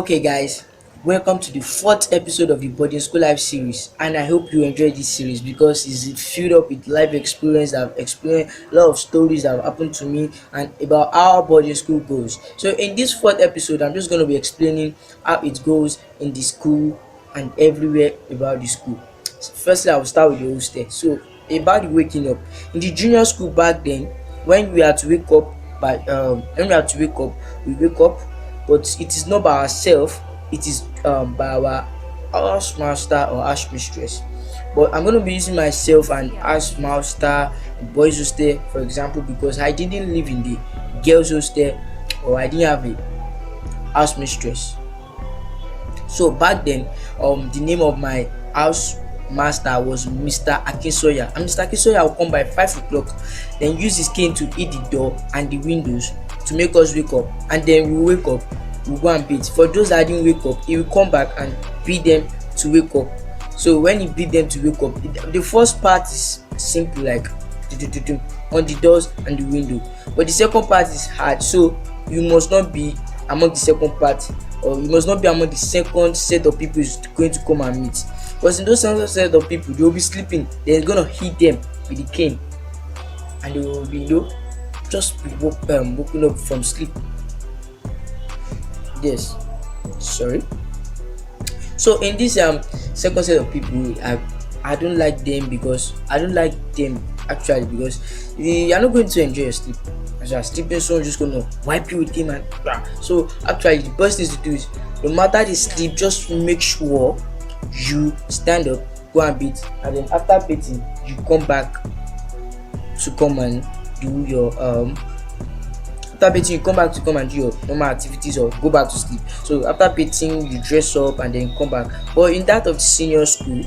Okay, guys, welcome to the fourth episode of the boarding school life series, and I hope you enjoy this series because it's filled up with life experience. I've experienced a lot of stories that have happened to me and about how boarding school goes. So, in this fourth episode, I'm just going to be explaining how it goes in the school and everywhere about the school. Firstly, I will start with the hostel. So, about the waking up in the junior school back then, when we had to wake up when we had to wake up, we wake up, but it is not by ourselves, it is by our house master or house mistress. But I'm going to be using myself and house master, boys hostel for example, because I didn't live in the girls hostel or I didn't have a house mistress. So back then, the name of my house master was Mr. Akinsoya, and Mr. Akinsoya will come by 5 o'clock, then use his cane to hit the door and the windows to make us wake up, and then we wake up, we go and beat. For those that didn't wake up, he will come back and beat them to wake up. So when he beat them to wake up, the first part is simple, like on the doors and the window, but the second part is hard. So you must not be among the second part, or you must not be among the second set of people who's going to come and meet, because in those second set of people they will be sleeping, they're gonna hit them with the cane and they will be just be woken up from sleep. Yes, sorry. So in this second set of people, I don't like them, because I don't like them actually because you are not going to enjoy your sleep. As you are sleeping, someone just gonna wipe you with him and so actually the best thing to do is, no matter the sleep, just make sure you stand up, go and beat, and then after beating you come back to come and do your after beating you come back to come and do your normal activities or go back to sleep. So after beating you dress up and then come back. But in that of the senior school,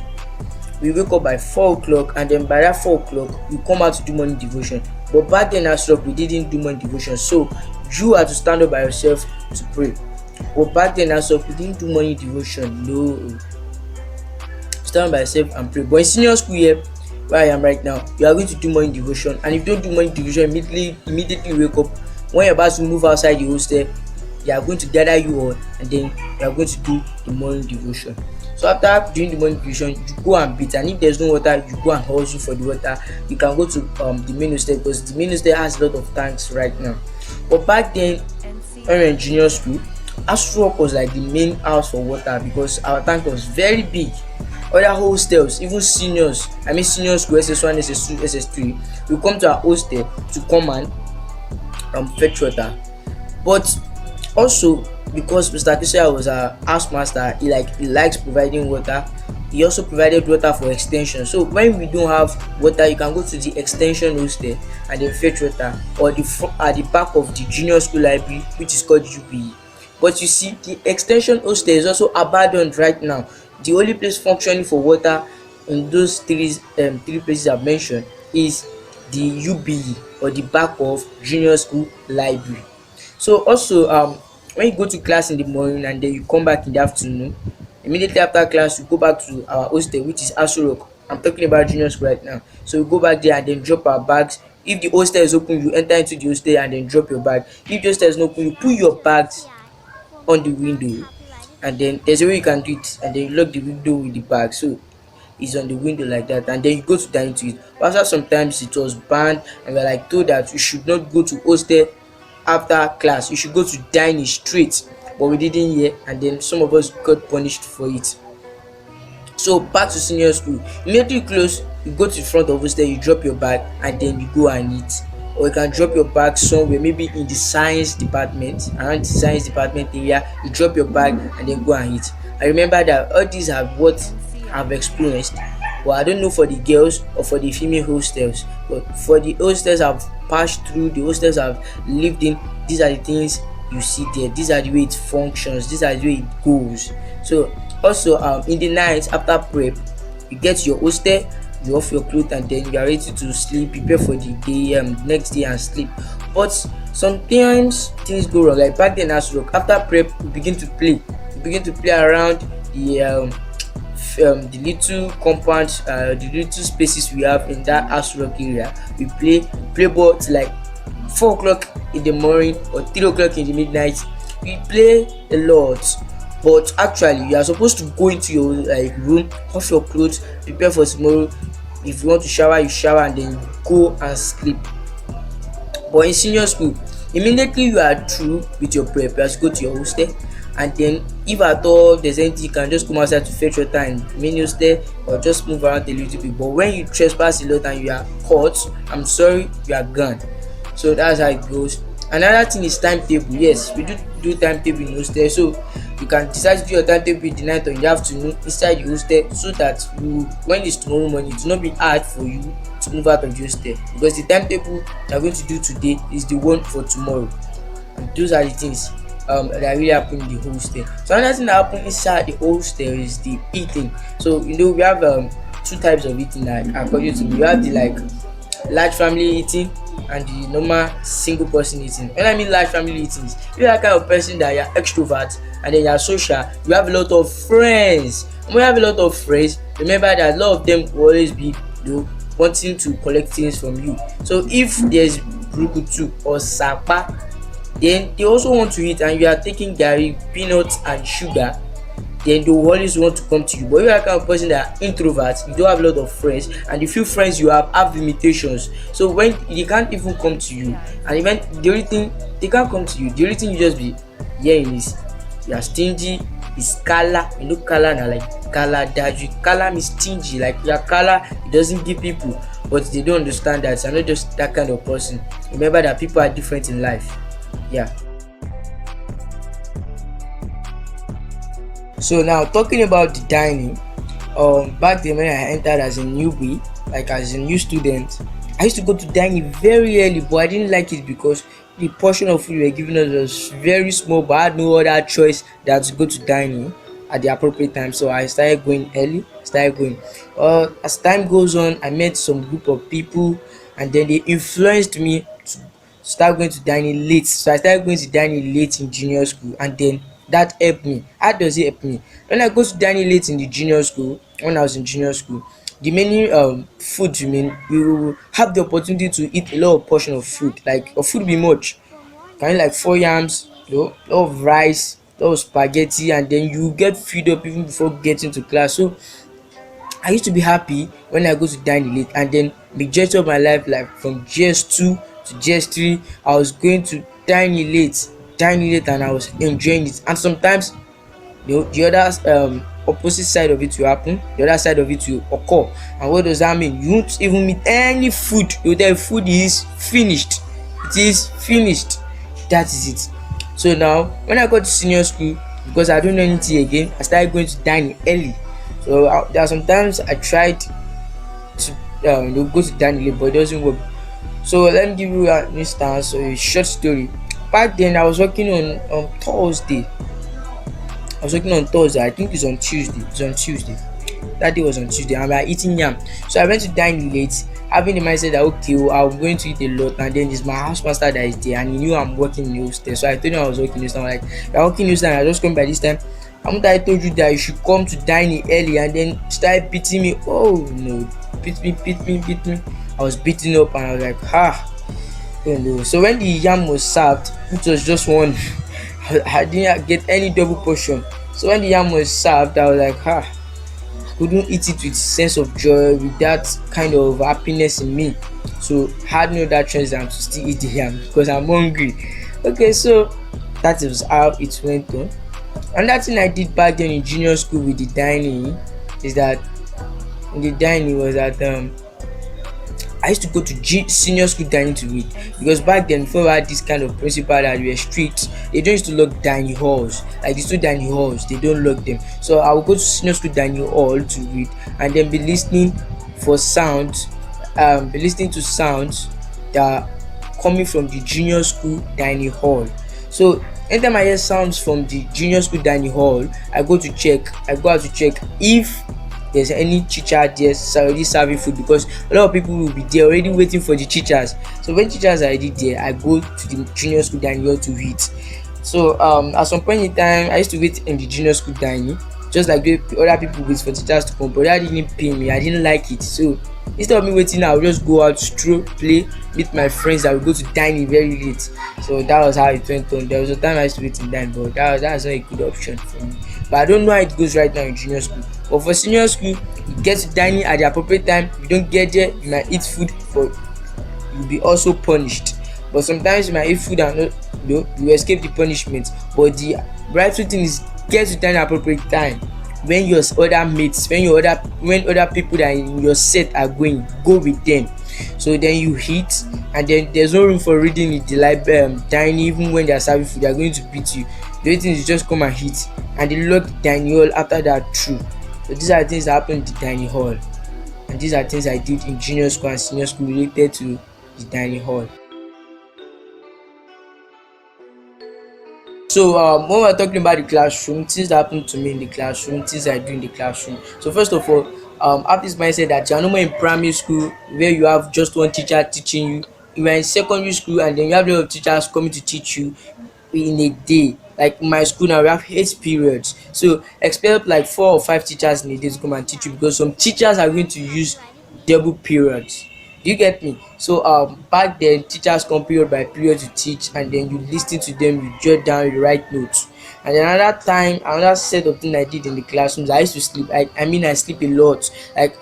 we wake up by 4 o'clock, and then by that 4 o'clock we come out to do morning devotion. But back then as well, we didn't do morning devotion, so you had to stand up by yourself to pray. But back then as well, we didn't do morning devotion. No, stand by yourself and pray. But in senior school here, where I am right now, you are going to do morning devotion, and if you don't do morning devotion, immediately wake up. When you're about to move outside the hostel, they are going to gather you all, and then you are going to do the morning devotion. So after doing the morning devotion, you go and beat, and if there's no water, you go and hustle for the water. You can go to the main hostel, because the main hostel has a lot of tanks right now. But back then, when we were in junior school, Astrok was like the main house for water, because our tank was very big. Other hostels, even seniors, senior school, SS1, SS2, SS3, will come to our hostel to come and fetch water. But also, because Mr. Akinsoya was our house master, he likes providing water. He also provided water for extension. So when we don't have water, you can go to the extension hostel and then fetch water, or at the back of the junior school library, which is called UPE. But you see, the extension hostel is also abandoned right now. The only place functioning for water in those three places I've mentioned is the UBE, or the back of junior school library. So also, when you go to class in the morning and then you come back in the afternoon, immediately after class you go back to our hostel, which is Aso Rock. I'm talking about junior school right now. So we go back there and then drop our bags. If the hostel is open, you enter into the hostel and then drop your bag. If the hostel is not open, you put your bags on the window, and then there's a way you can do it, and then you lock the window with the bag, so it's on the window like that, and then you go to dine to it. But after sometimes it was banned, and we're like told that you should not go to hostel after class, you should go to dine straight. But we didn't hear, and then some of us got punished for it. So back to senior school, immediately you close, you go to the front of hostel, you drop your bag, and then you go and eat. Or you can drop your bag somewhere, maybe in the science department, around the science department area, you drop your bag and then go and eat. I remember that all these are what I've experienced, but I don't know for the girls or for the female hostels. But for the hostels I've passed through, the hostels I've lived in, these are the things you see there. These are the way it functions, these are the way it goes. So also, in the night after prep, you get to your hostel, you off your clothes, and then you are ready to sleep, prepare for the day, next day, and sleep. But sometimes things go wrong. Like back then as well, after prep we begin to play around the little compound, the little spaces we have in that house rock area. We play ball till like 4 o'clock in the morning or 3 o'clock in the midnight. We play a lot. but actually you are supposed to go into your like room, off your clothes, prepare for tomorrow. If you want to shower, you shower and then you go and sleep. But in senior school, immediately you are through with your prep, you have to go to your hostel, and then if at all there's anything, you can just come outside to fetch water and main hostel, or just move around a little bit. But when you trespass a lot and you are caught, I'm sorry, you are gone. So that's how it goes. Another thing is timetable. Yes, we do timetable in hostel, so you can decide to do your timetable in the night or in the afternoon inside the hostel, so that you, when it's tomorrow morning, it will not be hard for you to move out of the hostel, because the timetable you are going to do today is the one for tomorrow. And those are the things that really happen in the hostel. So another thing that happen inside the hostel is the eating. So we have two types of eating, like according to me. We have the like large family eating and the normal single person eating. When I mean large family eating, if you're that kind of person that you're extrovert and then you're social, you have a lot of friends. When you have a lot of friends, remember that a lot of them will always be wanting to collect things from you. So if there's brukutu or sapa, then they also want to eat, and you are taking garri, peanuts and sugar, then they will always want to come to you. But if you are kind of person that are introvert, you don't have a lot of friends, and the few friends you have limitations. So when they can't even come to you, and even the only thing they can't come to you, the only thing you just be hearing is you are stingy, is kala. You know kala na like kala daju. Kala means stingy, like your kala, it doesn't give people, but they don't understand that. So I'm not just that kind of person. Remember that people are different in life. Yeah. So now talking about the dining, back then when I entered as a newbie, like as a new student, I used to go to dining very early, but I didn't like it because the portion of food we were giving us was very small, but I had no other choice than to go to dining at the appropriate time. So I started going early, started going. As time goes on, I met some group of people, and then they influenced me to start going to dining late. So I started going to dining late in junior school, and then that helped me. How does it help me? When I go to dining late in the junior school, when I was in junior school, the many food, you mean, you will have the opportunity to eat a lot of portion of food. Like your food will be much. Can you like 4 yams, lot of rice, lot of spaghetti, and then you get filled up even before getting to class. So I used to be happy when I go to dining late, and then majority of my life, like from GS2 to GS3, I was going to dining late, and I was enjoying it. And sometimes the other opposite side of it will happen, the other side of it will occur. And what does that mean? You won't even meet any food. The food is finished. It is finished. That is it. So now when I got to senior school, because I don't know anything again, I started going to dining early. So there are sometimes I tried to go to dining late, but it doesn't work. So let me give you an instance or a short story. Back then I was working on Thursday. I was working on Thursday. I think it's on Tuesday. It's on Tuesday. That day was on Tuesday, and we are eating yam. So I went to dine late, having the mindset that okay, I'm going to eat a lot, and then it's my housemaster that is there, and he knew I'm working in the hostel. So I told him I was working this time. I'm like, you're working this time, I just come by this time. Haven't I told you that you should come to dining early, and then start beating me? Oh no, beat me. I was beaten up, and I was like, oh no. So when the yam was served, it was just one. I didn't get any double portion. So when the yam was served, I was like, I couldn't eat it with sense of joy, with that kind of happiness in me. So I had no other choice than to still eat the yam because I'm hungry. Okay, so that was how it went on. Another thing I did back then in junior school with the dining is that in the dining was that I used to go to senior school dining to read, because back then before we had this kind of principle that we were strict, they don't used to lock dining halls. Like these two dining halls, they don't lock them. So I would go to senior school dining hall to read, and then be listening for sounds, be listening to sounds that are coming from the junior school dining hall. So anytime I hear sounds from the junior school dining hall, I go out to check if there's any teacher there already serving food, because a lot of people will be there already waiting for the teachers. So when teachers are already there, I go to the junior school dining hall to eat. So at some point in time, I used to wait in the junior school dining just like the other people wait for teachers to come, but that didn't pay me. I didn't like it. So instead of me waiting, I would just go out, stroll, play, meet my friends. I would go to dining very late. So that was how it went on. There was a time I used to wait in dine, but that's not a good option for me. But I don't know how it goes right now in junior school. But for senior school, you get to dining at the appropriate time. If you don't get there, you might eat food, but you'll be also punished. But sometimes you might eat food and not, you escape the punishment. But the rightful thing is get to dining at appropriate time. When your other mates, when other people that in your set are going, go with them. So then you eat, and then there's no room for reading in the library, dining. Even when they are serving food, they are going to beat you. The only thing is just come and eat, and they lock the dining hall after that through. So these are things that happen in the dining hall, and these are things I did in junior school and senior school related to the dining hall. So when we're talking about the classroom, things that happen to me in the classroom, things I do in the classroom. So first of all, have this mindset that you're no more in primary school where you have just one teacher teaching you. You are in secondary school and then you have a lot of teachers coming to teach you in a day. Like in my school now, we have 8 periods. So expect like 4 or 5 teachers in a day to come and teach you, because some teachers are going to use double periods. Do you get me? So back then teachers come period by period to teach, and then you listen to them, you jot down, you write notes. And then another time, another set of things I did in the classrooms, I used to sleep. I sleep a lot. Like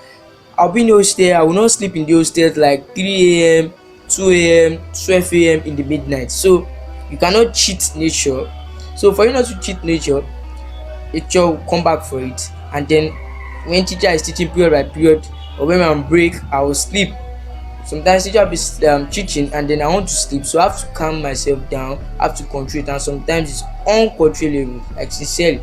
I'll be in the hostel, I will not sleep in the hostel like 3 a.m, 2 a.m, 12 a.m in the midnight. So you cannot cheat nature. So for you not to cheat nature will come back for it. And then when teacher is teaching period by period, or when I'm on break, I will sleep. Sometimes teacher will be teaching and then I want to sleep, so I have to calm myself down, I have to control it, and sometimes it's uncontrollable, like sincerely.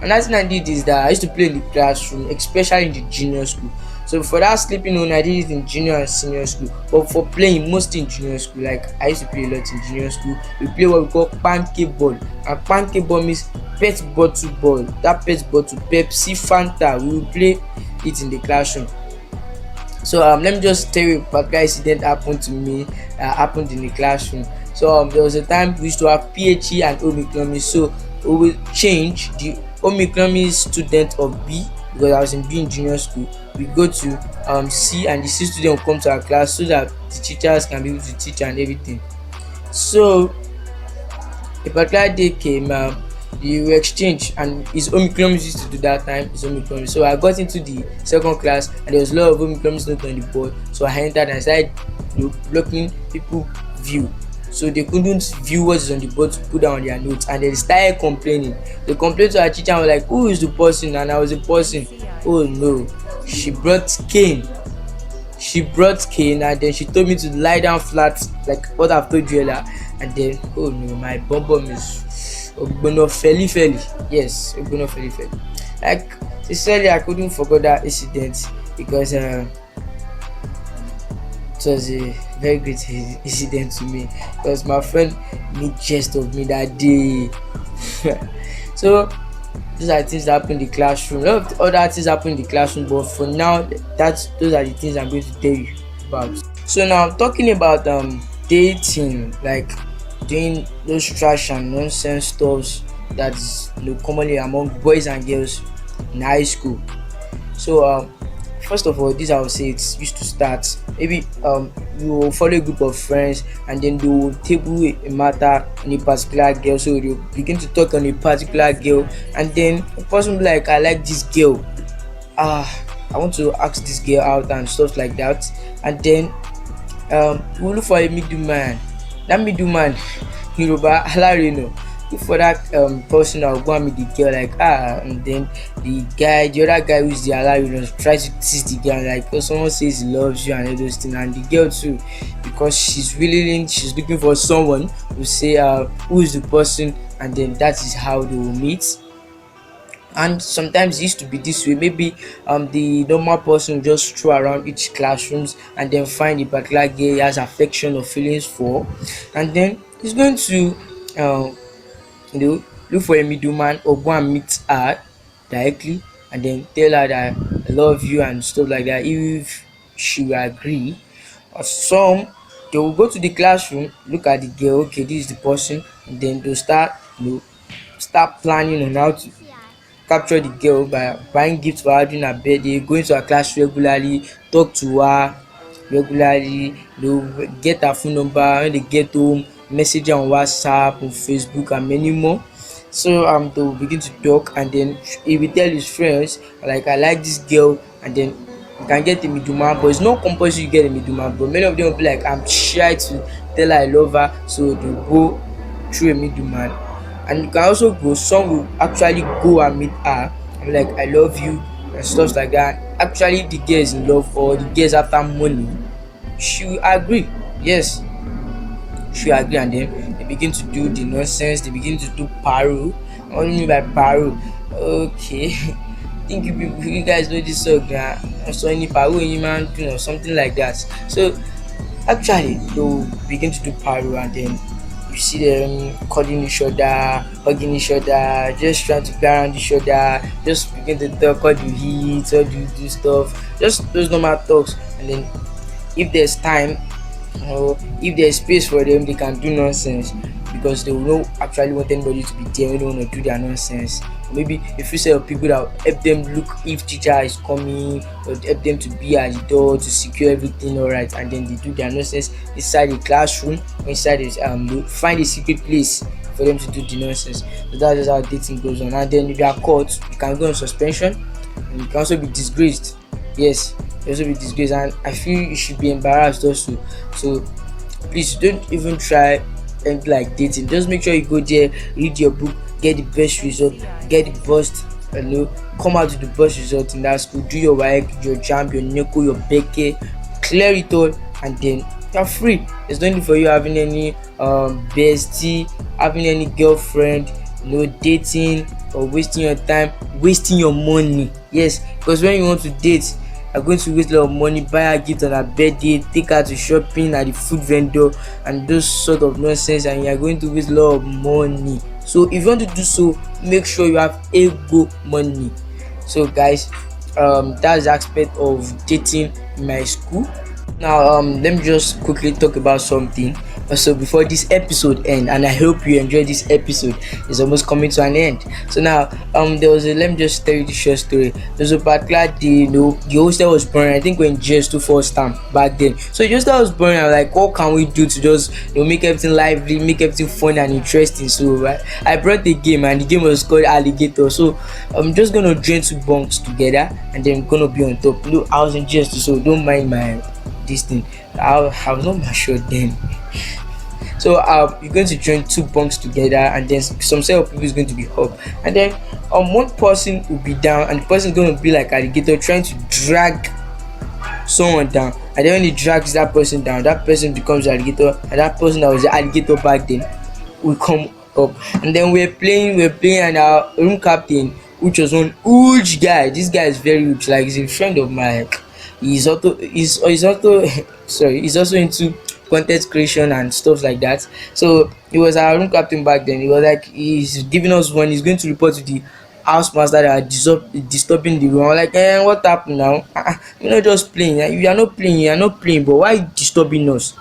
Another thing I did is that I used to play in the classroom, especially in the junior school. So for that sleeping on, I did it in junior and senior school. But for playing, mostly in junior school, like I used to play a lot in junior school. We play what we call pancake ball. And pancake ball means pet bottle ball. That pet bottle, Pepsi, Fanta, we will play it in the classroom. So let me just tell you a particular incident happened to me, happened in the classroom. So there was a time we used to have PHE and Omicron. So we will change the Omicron student of B, because I was in B in junior school. We go to C, and the C student will come to our class so that the teachers can be able to teach and everything. So a particular day came, we exchange, and his Omicron used to do that time, his Omicron. So I got into the second class and there was a lot of Omicron notes on the board. So I entered and started blocking people view. So they couldn't view what is on the board to put down their notes, and they started complaining. They complained to our teacher and were like, who is the person? And I was the person. Oh no, she brought cane. And then she told me to lie down flat like what I've told you earlier. And then oh no, my bum bum is ogbono feli feli. Yes, ogbono feli feli. Like sincerely, I couldn't forget that incident, because it was a very great incident to me, because my friend made jest of me that day. So those are things that happen in the classroom. A lot of other things happen in the classroom, but for now, those are the things I'm going to tell you about. So now talking about dating, like doing those trash and nonsense stuffs that's commonly among boys and girls in high school. So first of all, this I would say it's used to start. Maybe you will follow a group of friends, and then they will table a matter on a particular girl. So they begin to talk on a particular girl, and then the person will be like, I like this girl. I want to ask this girl out and stuff like that. And then we look for a middleman. That middleman, Yoruba Alarino, look for that person that will go and meet the girl, like and then the other guy who is the Alarino tries to tease the girl, like, oh, someone says he loves you and all those things, and the girl too, because she's looking for someone who say who is the person, and then that is how they will meet. And sometimes it used to be this way. Maybe the normal person will just throw around each classrooms and then find a particular girl he has affection or feelings for, and then he's going to uh, look for a middleman or go and meet her directly, and then tell her that I love you and stuff like that. If she will agree, or some, they will go to the classroom, look at the girl, okay, this is the person, and then they'll start start planning on how to capture the girl by buying gifts for her during her birthday, going to her class regularly, talk to her regularly, get her phone number when they get home, message her on WhatsApp, on Facebook and many more. So they will begin to talk, and then he will tell his friends like, I like this girl, and then you can get a middleman, but it's not compulsory you get a middleman, but many of them will be like, I'm shy to tell her I love her, so they go through a middleman. And you can also go, some will actually go and meet her and be like, I love you and stuff like that. Actually, if the girl is in love or the girl is after money, she will agree. Yes, she will agree, and then they begin to do the nonsense, they begin to do paro. What do you mean by paro? Okay. Think you guys know this song, so any paro any man or something like that. So actually, they'll begin to do paro, and then you see them calling each other, hugging each other, just trying to be around each other, just begin to talk, how do you eat, how do you do stuff, just those normal talks. And then if there's time, or if there's space for them, they can do nonsense, because they will not actually want anybody to be there when they want to do their nonsense. Maybe a few set of people that will help them look if teacher is coming, or help them to be at the door to secure everything alright, and then they do their nonsense inside the classroom or inside the they find a secret place for them to do the nonsense. So that's just how dating goes on. And then if you are caught, you can go on suspension, and you can also be disgraced. Yes, you also be disgraced, and I feel you should be embarrassed also. So please don't even try and like dating. Just make sure you go there, read your book, get the best result, get the best, come out with the best result in that school, do your work, your jam, your neko, your beke, clear it all, and then you're free. There's no need for you having any bestie, having any girlfriend, dating or wasting your time, wasting your money. Yes, because when you want to date, you're going to waste a lot of money, buy a gift on her birthday, take her to shopping at the food vendor, and those sort of nonsense, and you're going to waste a lot of money. So if you want to do so, make sure you have ego money. So guys, that's the aspect of dating in my school. Now let me just quickly talk about something also before this episode end, and I hope you enjoyed this episode. It's almost coming to an end. So now there was a, let me just tell you the short story. There's a particular day, the hostel was burning. I think when GS2 first time back then. So the hostel was burning. I'm like, what can we do to just make everything lively, make everything fun and interesting? So I brought the game, and the game was called Alligator. So I'm just gonna join two bunks together, and then gonna be on top. I was in GS2, so don't mind my this thing. I was not mature then. So you're going to join two bunks together, and then some set of people is going to be up, and then one person will be down, and the person is going to be like alligator trying to drag someone down, and then when he drags that person down, that person becomes alligator, and that person that was the alligator back then will come up. And then we're playing, and our room captain, which was one huge guy. This guy is very huge, like he's a friend of mine. He's also sorry, he's also into content creation and stuff like that. So he was our room captain back then. He was like, he's giving us one, he's going to report to the house master that are disturbing the room. I'm like, what happened now? You're not just playing. You are not playing, but why disturbing us?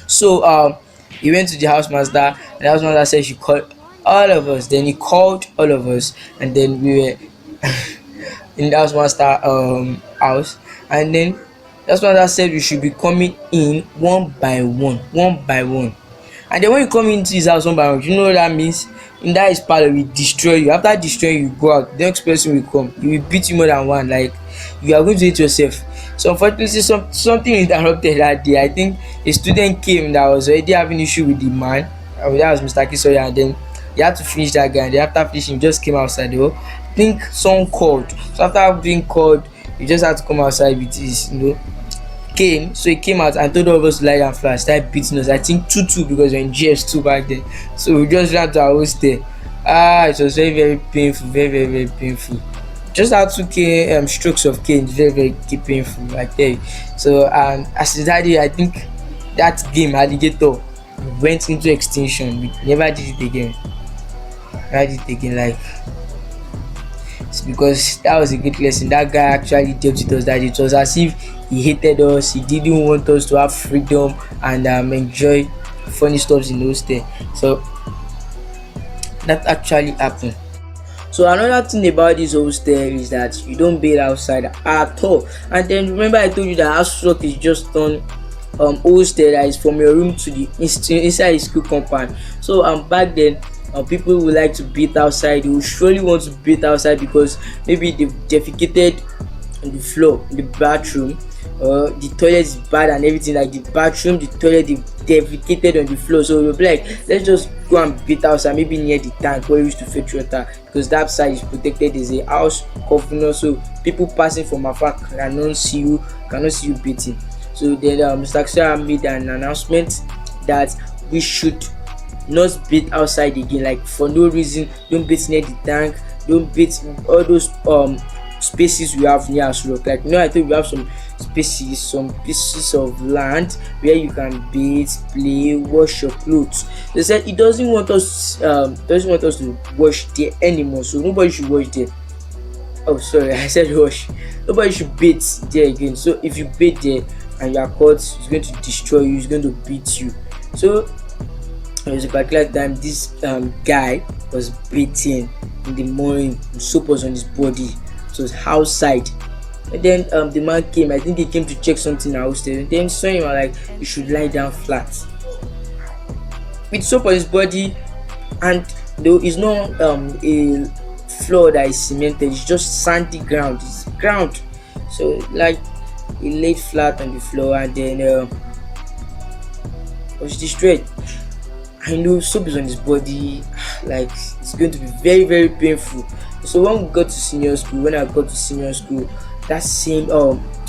So he went to the house master, and the house master said she called all of us. Then he called all of us, and then we were in the house master house, and then that's what I said, we should be coming in one by one. And then when you come into his house one by one, you know what that means? In that his part, we destroy you. After destroying you, go out. The next person will come. He will beat you more than one. Like, you are going to hit yourself. So unfortunately, something interrupted that day. I think a student came that was already having issue with the man. That was Mr. Kisoya, and then he had to finish that guy. And then after finishing, he just came outside. I think someone called. So after being called, he just had to come outside with his, cane. So he came out and told all of us to lie down flat, started beating us. I think 2-2 because we're in GS2 back then. So we just ran to our hostel. It was very, very painful, very, very, very painful. Just had 2 strokes of cane, very, very painful like that. So as that day, I think that game Alligator went into extinction. We never did it again. Like, it's because that was a great lesson. That guy actually dealt with us that it was as if he hated us. He didn't want us to have freedom and enjoy funny stuff in those days. So that actually happened. So another thing about this hostel is that you don't bathe outside at all. And then remember I told you that house work is just done hostel, that is from your room to the inside the school compound. So back then people would like to bathe outside. They will surely want to bathe outside because maybe they've defecated on the floor in the bathroom, or the toilet is bad and everything, like the bathroom, the toilet, they defecated on the floor. So you'll be like, let's just go and bathe outside, maybe near the tank where we used to fetch water, because that side is protected. There's a house governor, so people passing from afar cannot see you bathing. So then Mr. Aksara made an announcement that we should not bathe outside again, like for no reason. Don't bathe near the tank, don't bathe all those spaces we have near us rock. Like, I think we have some spaces, some pieces of land where you can bathe, play, wash your clothes. They said he doesn't want us to wash there anymore, so nobody should wash there. Oh, sorry, I said wash. Nobody should bathe there again. So if you bathe there and you are caught, it's going to destroy you, it's going to beat you. So there was a particular time this guy was bathing in the morning, soap was on his body, so it was outside. And then the man came, I think he came to check something out there, and then saw him like, you should lie down flat with soap on his body. And though it's not a floor that is cemented, it's just sandy ground, it's ground. So like he laid flat on the floor, and then was destroyed. I know soap is on his body, like it's going to be very very painful. So when we got to senior school, when I got to senior school, that same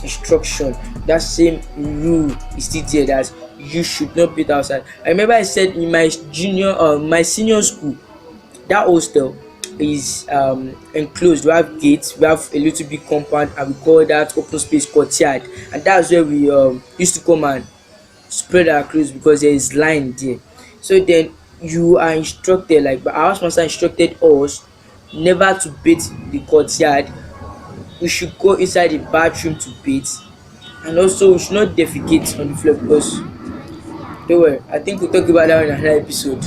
instruction, that same rule is still there, that you should not bathe outside. I remember I said in my senior school, that hostel is enclosed. We have gates, we have a little bit compound, and we call that open space courtyard, and that's where we used to come and spread our clothes because there is line there. So then you are instructed, like our house master instructed us never to bathe the courtyard. We should go inside the bathroom to bathe, and also we should not defecate on the floor, because don't worry, I think we'll talk about that in another episode.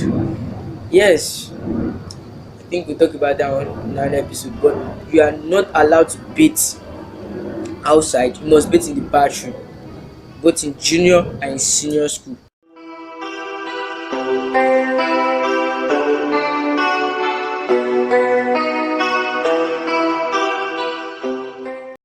Yes, I think we'll talk about that one in another episode. But you are not allowed to bathe outside, you must bathe in the bathroom, both in junior and in senior school.